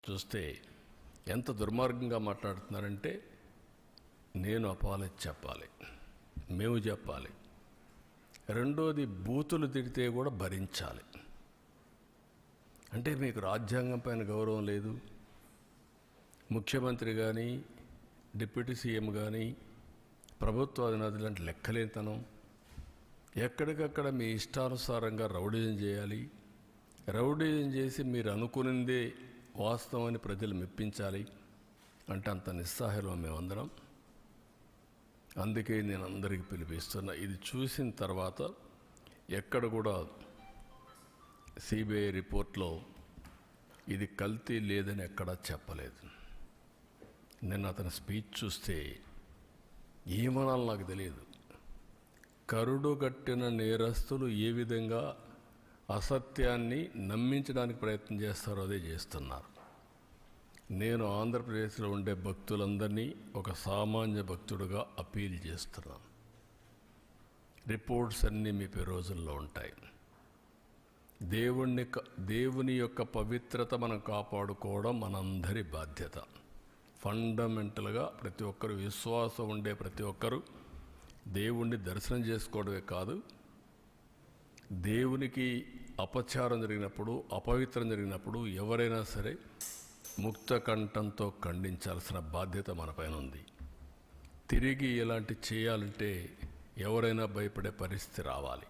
చూస్తే ఎంత దుర్మార్గంగా మాట్లాడుతున్నారంటే, నేను అపాలజీ చెప్పాలి, మేము చెప్పాలి. రెండోది, బూతులు తిడితే కూడా భరించాలి. అంటే మీకు రాజ్యాంగం పైన గౌరవం లేదు. ముఖ్యమంత్రి కానీ, డిప్యూటీ సీఎం కానీ, ప్రభుత్వ అధినేతలు అంటే లెక్కలేతనం. ఎక్కడికక్కడ మీ ఇష్టానుసారంగా రౌడీజం చేయాలి. రౌడీజం చేసి మీరు అనుకునిందే వాస్తవాన్ని ప్రజలు మెప్పించాలి అంటే అంత నిస్సహాయం మేమందరం. అందుకే నేను అందరికీ పిలిపిస్తున్నా. ఇది చూసిన తర్వాత ఎక్కడ కూడా సిబిఐ రిపోర్ట్లో ఇది కల్తీ లేదని ఎక్కడా చెప్పలేదు. నేను అతని స్పీచ్ చూస్తే ఏమనాలో నాకు తెలియదు. కరుడుగట్టిన నేరస్తులు ఏ విధంగా అసత్యాన్ని నమ్మించడానికి ప్రయత్నం చేస్తారో అదే చేస్తున్నారు. నేను ఆంధ్రప్రదేశ్లో ఉండే భక్తులందరినీ ఒక సామాన్య భక్తుడిగా అపీల్ చేస్తున్నాను. రిపోర్ట్స్ అన్నీ మీ రోజుల్లో ఉంటాయి. దేవుని యొక్క పవిత్రత మనం కాపాడుకోవడం మనందరి బాధ్యత. ఫండమెంటల్గా ప్రతి ఒక్కరు, విశ్వాసం ఉండే ప్రతి ఒక్కరూ దేవుణ్ణి దర్శనం చేసుకోవడమే కాదు, దేవునికి అపచారం జరిగినప్పుడు, అపవిత్రం జరిగినప్పుడు ఎవరైనా సరే ముక్త కంఠంతో ఖండించాల్సిన బాధ్యత మనపైన ఉంది. తిరిగి ఇలాంటి చేయాలంటే ఎవరైనా భయపడే పరిస్థితి రావాలి.